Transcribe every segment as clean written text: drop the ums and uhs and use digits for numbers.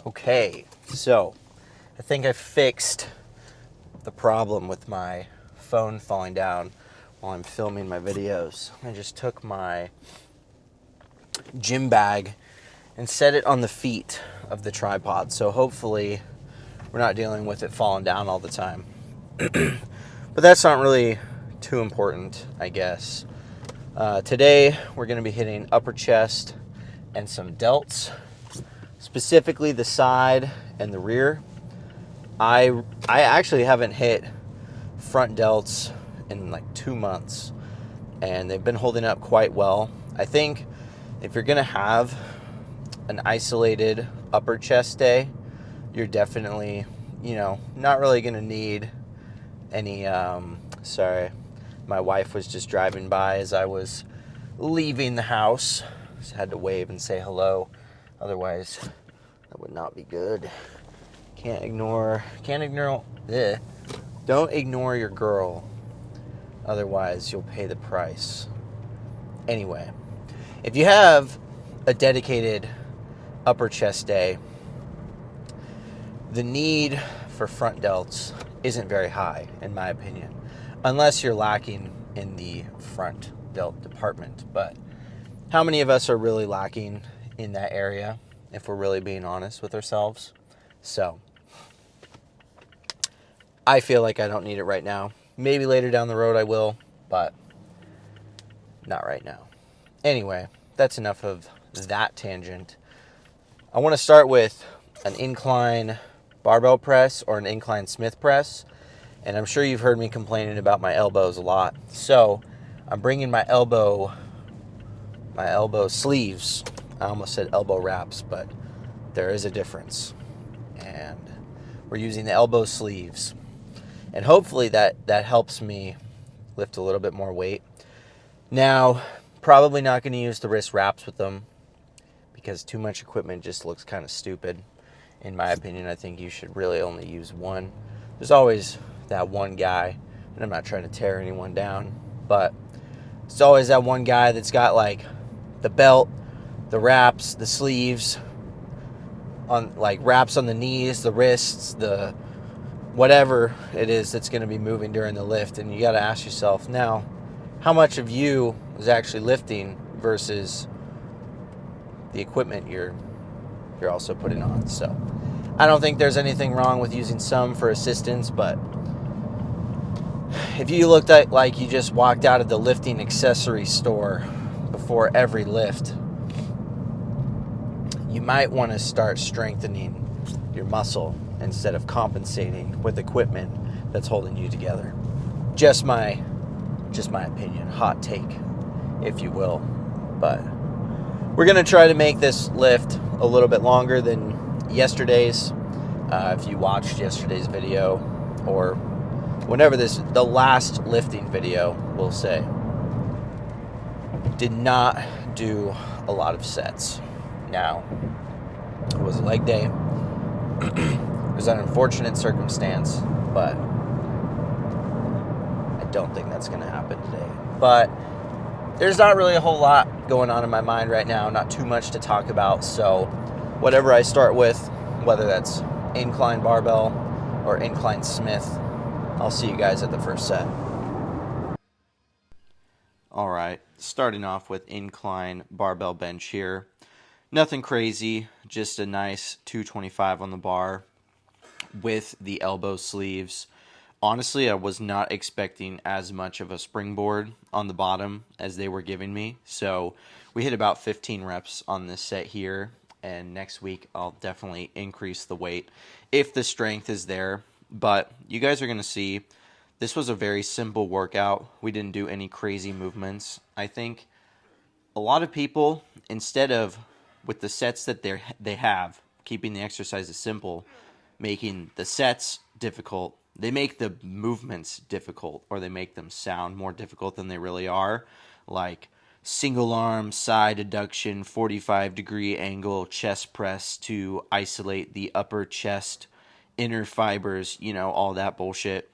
Okay, so I think I fixed the problem with my phone falling down while I'm filming my videos. I just took my gym bag and set it on the feet of the tripod, so hopefully we're not dealing with it falling down all the time. But that's not really too important, I guess. Today we're going to be hitting upper chest and some delts, specifically the side and the rear. I actually haven't hit front delts in like 2 months, and they've been holding up quite well. I think if you're going to have an isolated upper chest day, you're definitely, not really going to need any, sorry, my wife was just driving by as I was leaving the house. Just had to wave and say hello. Otherwise, that would not be good. Can't ignore, don't ignore your girl. Otherwise, you'll pay the price. Anyway, if you have a dedicated upper chest day, the need for front delts isn't very high, in my opinion, unless you're lacking in the front delt department. But how many of us are really lacking in that area, if we're really being honest with ourselves? So I feel like I don't need it right now. Maybe later down the road I will, but not right now. Anyway, that's enough of that tangent. I want to start with an incline barbell press or an incline Smith press. And I'm sure you've heard me complaining about my elbows a lot. So I'm bringing my elbow sleeves. I almost said elbow wraps, but there is a difference. And we're using the elbow sleeves. And hopefully that helps me lift a little bit more weight. Now, probably not going to use the wrist wraps with them because too much equipment just looks kind of stupid. In my opinion, I think you should really only use one. There's always that one guy, and I'm not trying to tear anyone down, but it's always that one guy that's got like the belt, the wraps, the sleeves, on like wraps on the knees, the wrists, the whatever it is that's going to be moving during the lift. And you got to ask yourself now, how much of you is actually lifting versus the equipment you're also putting on. So I don't think there's anything wrong with using some for assistance, but if you looked like you just walked out of the lifting accessory store before every lift, you might want to start strengthening your muscle instead of compensating with equipment that's holding you together. Just my opinion, hot take, if you will. But we're going to try to make this lift a little bit longer than yesterday's. If you watched yesterday's video, or whenever the last lifting video, we'll say, did not do a lot of sets. Now, it was a leg day. It was an unfortunate circumstance, but I don't think that's going to happen today. But there's not really a whole lot going on in my mind right now, not too much to talk about. So whatever I start with, whether that's incline barbell or incline Smith, I'll see you guys at the first set. All right, starting off with incline barbell bench here. Nothing crazy, just a nice 225 on the bar with the elbow sleeves. Honestly, I was not expecting as much of a springboard on the bottom as they were giving me. So we hit about 15 reps on this set here. And next week, I'll definitely increase the weight if the strength is there. But you guys are going to see this was a very simple workout. We didn't do any crazy movements. I think a lot of people, instead of with the sets that they have, keeping the exercises simple, making the sets difficult, they make the movements difficult, or they make them sound more difficult than they really are. Like single arm side adduction, 45-degree angle chest press to isolate the upper chest inner fibers, all that bullshit.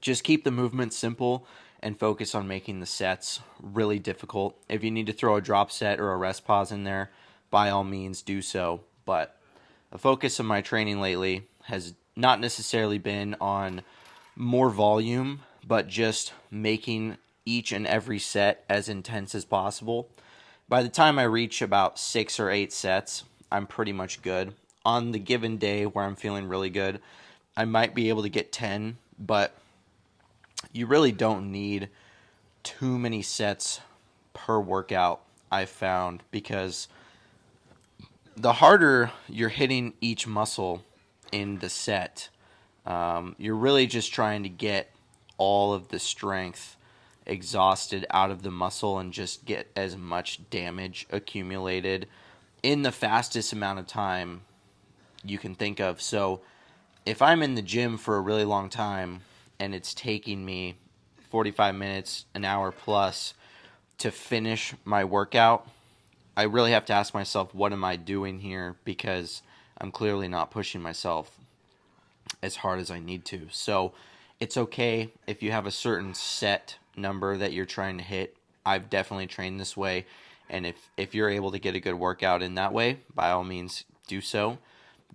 Just keep the movement simple and focus on making the sets really difficult. If you need to throw a drop set or a rest pause in there, by all means do so. But the focus of my training lately has not necessarily been on more volume, but just making each and every set as intense as possible. By the time I reach about 6 or 8 sets, I'm pretty much good. On the given day where I'm feeling really good, I might be able to get 10, but you really don't need too many sets per workout, I've found, because the harder you're hitting each muscle in the set, you're really just trying to get all of the strength exhausted out of the muscle and just get as much damage accumulated in the fastest amount of time you can think of. So if I'm in the gym for a really long time and it's taking me 45 minutes, an hour plus to finish my workout, I really have to ask myself, what am I doing here? Because I'm clearly not pushing myself as hard as I need to. So it's okay if you have a certain set number that you're trying to hit. I've definitely trained this way. And if you're able to get a good workout in that way, by all means do so.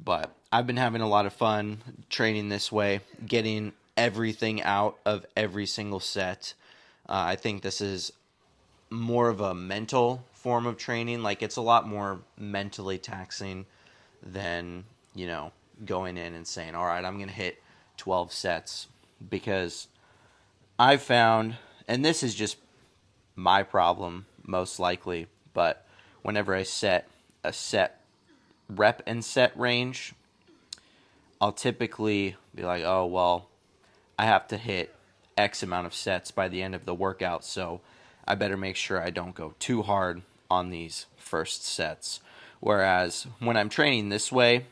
But I've been having a lot of fun training this way, getting everything out of every single set. I think this is more of a mental form of training. Like, it's a lot more mentally taxing than, going in and saying, all right, I'm going to hit 12 sets. Because I've found, and this is just my problem most likely, but whenever I set a set rep and set range, I'll typically be like, oh, well, I have to hit X amount of sets by the end of the workout, so I better make sure I don't go too hard on these first sets. Whereas when I'm training this way,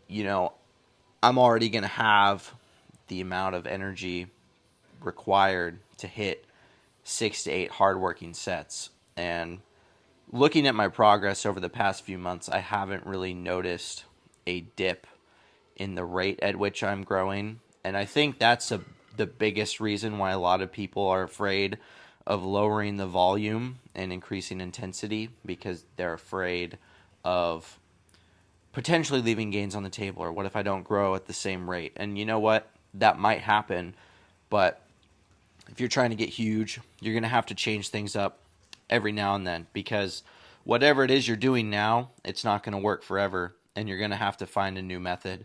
I'm already going to have the amount of energy required to hit 6 to 8 hardworking sets. And looking at my progress over the past few months, I haven't really noticed a dip in the rate at which I'm growing. And I think that's the biggest reason why a lot of people are afraid of lowering the volume and increasing intensity, because they're afraid of potentially leaving gains on the table, or what if I don't grow at the same rate? And you know what? That might happen, but if you're trying to get huge, you're going to have to change things up every now and then, because whatever it is you're doing now, it's not going to work forever, and you're going to have to find a new method.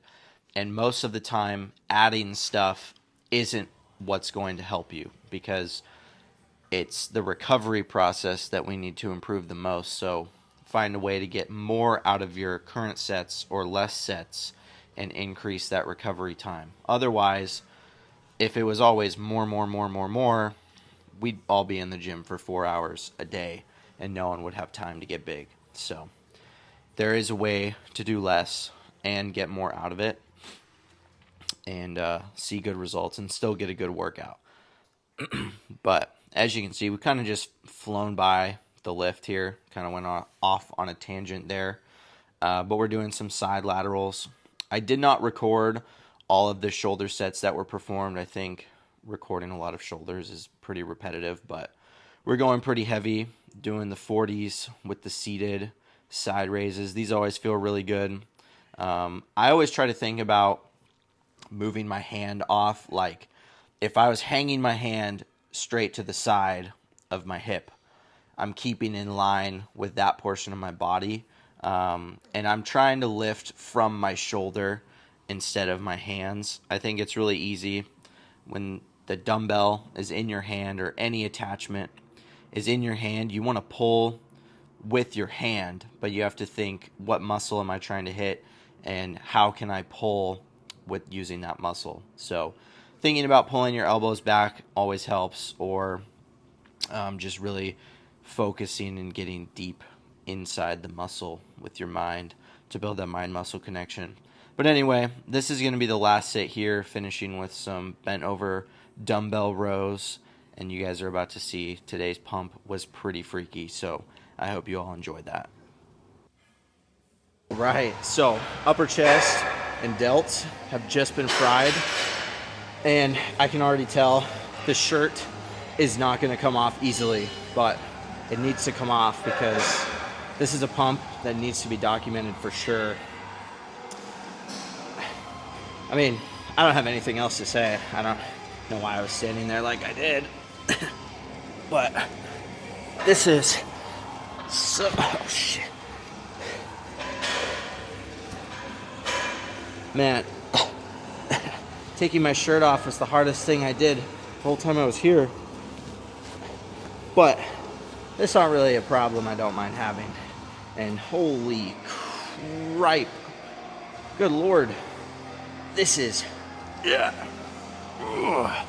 And most of the time, adding stuff isn't what's going to help you, because it's the recovery process that we need to improve the most. So find a way to get more out of your current sets or less sets and increase that recovery time. Otherwise, if it was always more, we'd all be in the gym for 4 hours a day and no one would have time to get big. So there is a way to do less and get more out of it and see good results and still get a good workout. But as you can see, we kind of just flown by the lift here, kind of went off on a tangent there. But we're doing some side laterals. I did not record all of the shoulder sets that were performed. I think recording a lot of shoulders is pretty repetitive, but we're going pretty heavy, doing the 40s with the seated side raises. These always feel really good. I always try to think about moving my hand off. Like, if I was hanging my hand straight to the side of my hip, I'm keeping in line with that portion of my body. And I'm trying to lift from my shoulder instead of my hands. I think it's really easy when the dumbbell is in your hand or any attachment is in your hand. You want to pull with your hand, but you have to think, what muscle am I trying to hit and how can I pull with using that muscle? So thinking about pulling your elbows back always helps, or just really focusing and getting deep inside the muscle with your mind to build that mind-muscle connection. But anyway, this is going to be the last sit here, finishing with some bent over dumbbell rows, and you guys are about to see today's pump was pretty freaky, so I hope you all enjoyed that. Right, so upper chest and delts have just been fried, and I can already tell the shirt is not going to come off easily, but it needs to come off because this is a pump that needs to be documented for sure. I mean, I don't have anything else to say. I don't know why I was standing there like I did. But this is so, oh shit. Man, taking my shirt off was the hardest thing I did the whole time I was here. But this not really a problem I don't mind having. And holy cripe. Good Lord. This is, yeah. Ugh.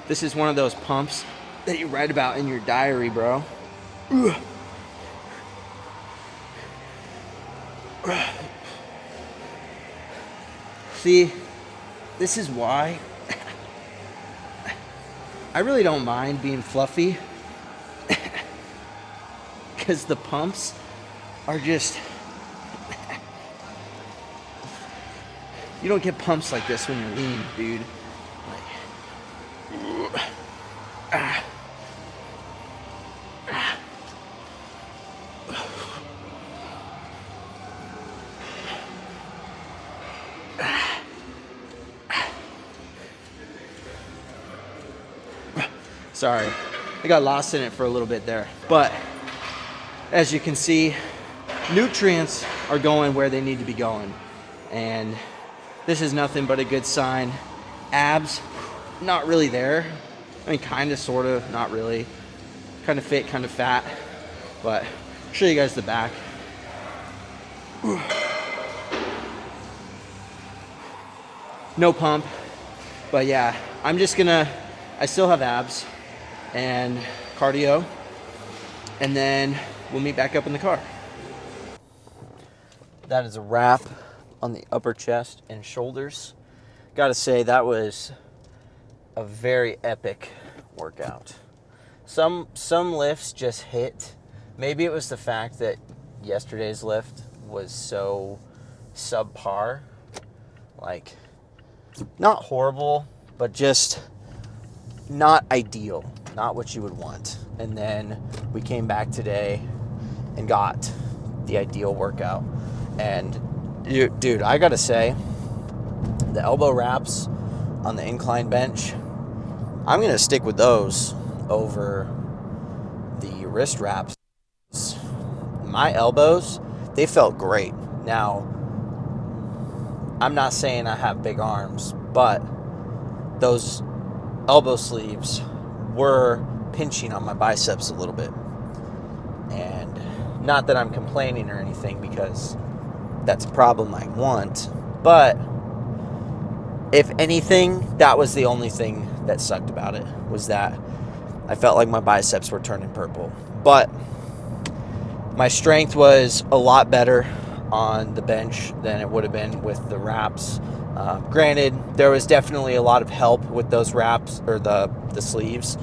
This is one of those pumps that you write about in your diary, bro. Ugh. See, this is why I really don't mind being fluffy, because the pumps are just, you don't get pumps like this when you're lean, dude. Sorry, I got lost in it for a little bit there. But as you can see, nutrients are going where they need to be going. And this is nothing but a good sign. Abs, not really there. I mean, kind of, sort of, not really. Kind of fit, kind of fat. But I'll show you guys the back. No pump. But yeah, I'm just gonna, I still have abs and cardio, and then we'll meet back up in the car. That is a wrap on the upper chest and shoulders. Gotta say, that was a very epic workout. Some lifts just hit. Maybe it was the fact that yesterday's lift was so subpar. Like, not horrible, but just not ideal. Not what you would want. And then we came back today and got the ideal workout. And dude, I gotta say, the elbow wraps on the incline bench, I'm gonna stick with those over the wrist wraps. My elbows, they felt great. Now, I'm not saying I have big arms, but those elbow sleeves were pinching on my biceps a little bit. And not that I'm complaining or anything, because that's a problem I want, but if anything, that was the only thing that sucked about it, was that I felt like my biceps were turning purple. But my strength was a lot better on the bench than it would have been with the wraps. Granted, there was definitely a lot of help with those wraps, or the sleeves.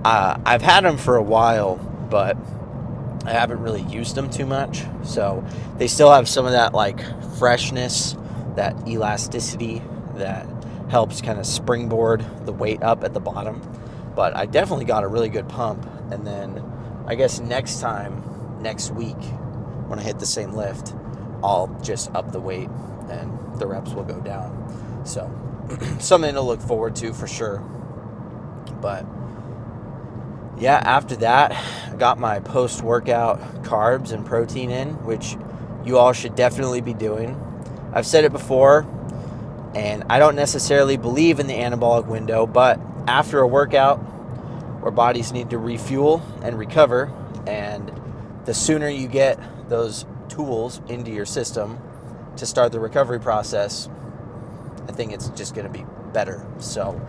I've had them for a while, but I haven't really used them too much. So they still have some of that like freshness, that elasticity that helps kind of springboard the weight up at the bottom. But I definitely got a really good pump. And then I guess next week, when I hit the same lift, I'll just up the weight and the reps will go down. So something to look forward to for sure. But yeah, after that, I got my post-workout carbs and protein in, which you all should definitely be doing. I've said it before, and I don't necessarily believe in the anabolic window, but after a workout, our bodies need to refuel and recover, and the sooner you get those tools into your system to start the recovery process, I think it's just going to be better. So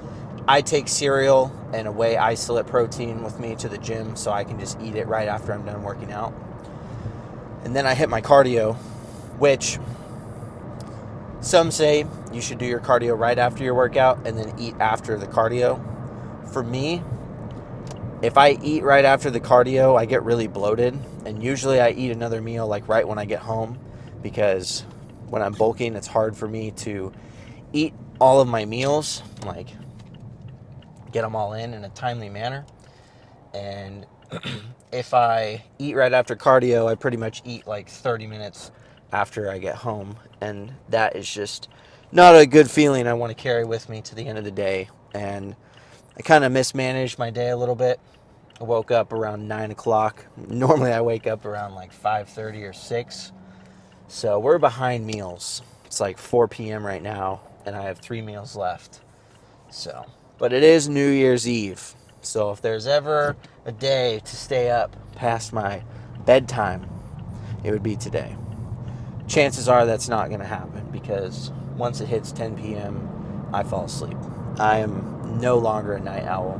I take cereal and a whey isolate protein with me to the gym, so I can just eat it right after I'm done working out. And then I hit my cardio, which some say you should do your cardio right after your workout and then eat after the cardio. For me, if I eat right after the cardio, I get really bloated, and usually I eat another meal like right when I get home, because when I'm bulking, it's hard for me to eat all of my meals, like get them all in a timely manner. And if I eat right after cardio, I pretty much eat like 30 minutes after I get home, and that is just not a good feeling I want to carry with me to the end of the day. And I kind of mismanaged my day a little bit. I woke up around 9 o'clock. Normally I wake up around like 5:30 or 6. So we're behind meals. It's like 4 p.m. right now, and I have 3 meals left. So, but it is New Year's Eve. So if there's ever a day to stay up past my bedtime, it would be today. Chances are that's not going to happen, because once it hits 10 p.m., I fall asleep. I am no longer a night owl.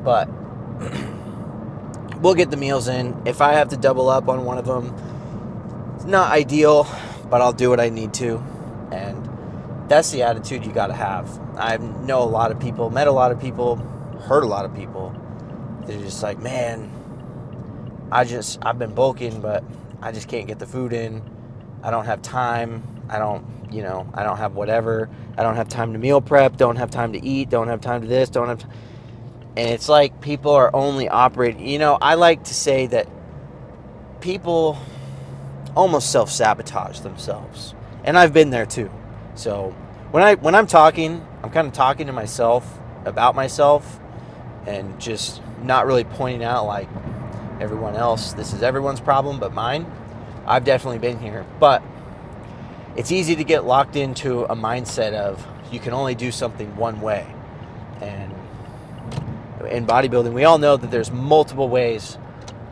But we'll get the meals in. If I have to double up on one of them, it's not ideal, but I'll do what I need to. And that's the attitude you got to have. I know a lot of people, met a lot of people, heard a lot of people. They're just like, man, I've been bulking, but I just can't get the food in. I don't have time. I don't have whatever. I don't have time to meal prep, don't have time to eat, don't have time to this, and it's like people are only operating. I like to say that people almost self-sabotage themselves. And I've been there too. So when I'm talking, I'm kind of talking to myself about myself, and just not really pointing out like everyone else, this is everyone's problem but mine. I've definitely been here. But it's easy to get locked into a mindset of you can only do something one way. And in bodybuilding, we all know that there's multiple ways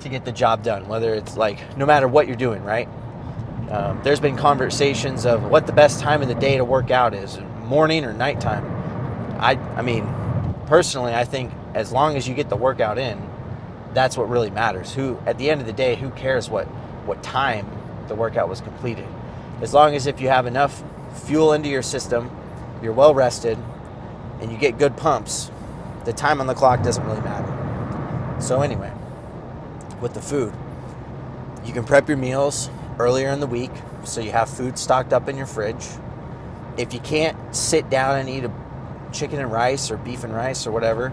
to get the job done, whether it's like no matter what you're doing, right? There's been conversations of what the best time of the day to work out is, morning or nighttime. I mean, personally, I think as long as you get the workout in, that's what really matters. At the end of the day, who cares what time the workout was completed? As long as if you have enough fuel into your system, you're well rested, and you get good pumps, the time on the clock doesn't really matter. So anyway, with the food, you can prep your meals earlier in the week so you have food stocked up in your fridge. If you can't sit down and eat a chicken and rice or beef and rice or whatever,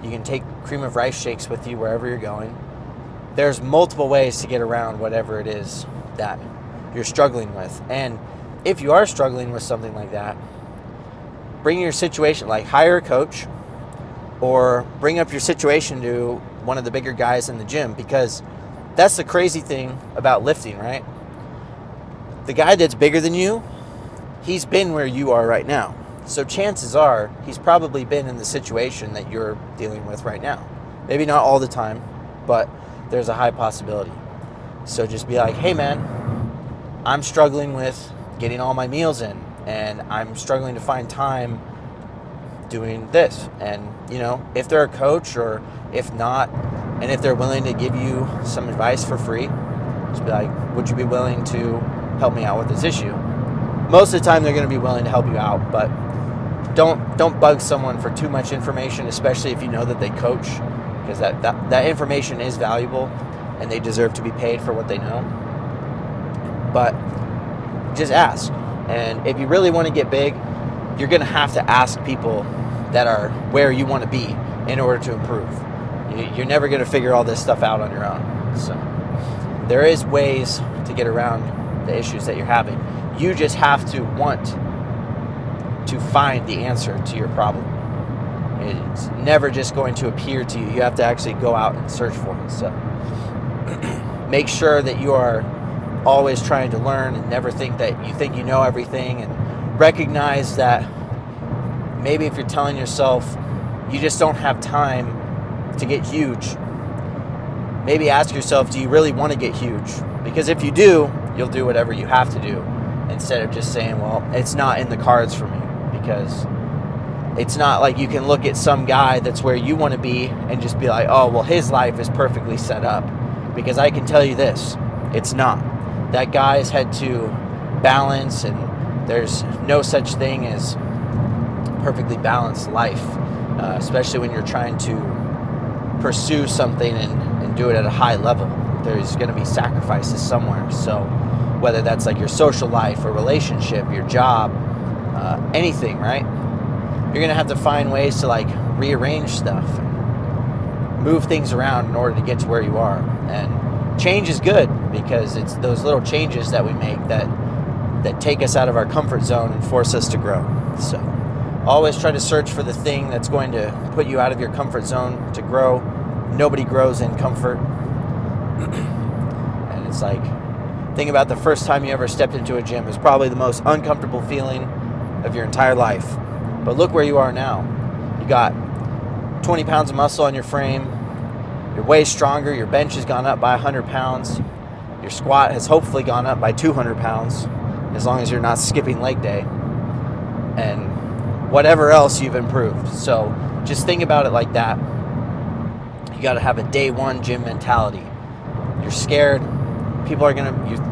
you can take cream of rice shakes with you wherever you're going. There's multiple ways to get around whatever it is that you're struggling with. And if you are struggling with something like that, bring your situation, like hire a coach, or bring up your situation to one of the bigger guys in the gym, because that's the crazy thing about lifting, right? The guy that's bigger than you, he's been where you are right now. So chances are he's probably been in the situation that you're dealing with right now. Maybe not all the time, but there's a high possibility. So just be like, hey man, I'm struggling with getting all my meals in, and I'm struggling to find time doing this. And if they're a coach, or if not, and if they're willing to give you some advice for free, just be like, would you be willing to help me out with this issue? Most of the time they're going to be willing to help you out, but don't bug someone for too much information, especially if you know that they coach, because that information is valuable and they deserve to be paid for what they know. But just ask. And if you really want to get big, you're going to have to ask people that are where you want to be in order to improve. You're never going to figure all this stuff out on your own. So there is ways to get around the issues that you're having. You just have to want to find the answer to your problem. It's never just going to appear to you. You have to actually go out and search for it. So make sure that you are always trying to learn, and never think that you know everything, and recognize that maybe if you're telling yourself you just don't have time to get huge, maybe ask yourself, do you really want to get huge? Because if you do, you'll do whatever you have to do, instead of just saying, well, it's not in the cards for me. Because it's not like you can look at some guy that's where you want to be and just be like, oh, well, his life is perfectly set up. Because I can tell you this, it's not. That guy's had to balance, and there's no such thing as perfectly balanced life, especially when you're trying to pursue something and do it at a high level. There's going to be sacrifices somewhere. So whether that's like your social life or relationship, your job, anything, right? You're going to have to find ways to like rearrange stuff, move things around in order to get to where you are. And change is good, because it's those little changes that we make that take us out of our comfort zone and force us to grow. So always try to search for the thing that's going to put you out of your comfort zone to grow. Nobody grows in comfort. And it's like, think about the first time you ever stepped into a gym. It was probably the most uncomfortable feeling of your entire life. But look where you are now. You got 20 pounds of muscle on your frame. You're way stronger. Your bench has gone up by 100 pounds. Your squat has hopefully gone up by 200 pounds, as long as you're not skipping leg day. And whatever else you've improved. So just think about it like that. You got to have a day one gym mentality. You're scared. You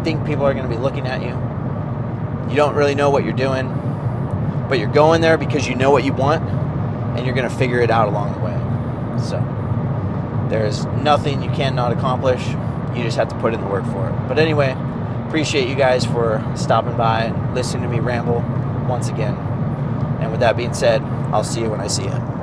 think people are gonna be looking at you. You don't really know what you're doing, but you're going there because you know what you want, and you're gonna figure it out along the way. So there's nothing you cannot accomplish. You just have to put in the work for it. But anyway, appreciate you guys for stopping by and listening to me ramble once again. And with that being said, I'll see you when I see you.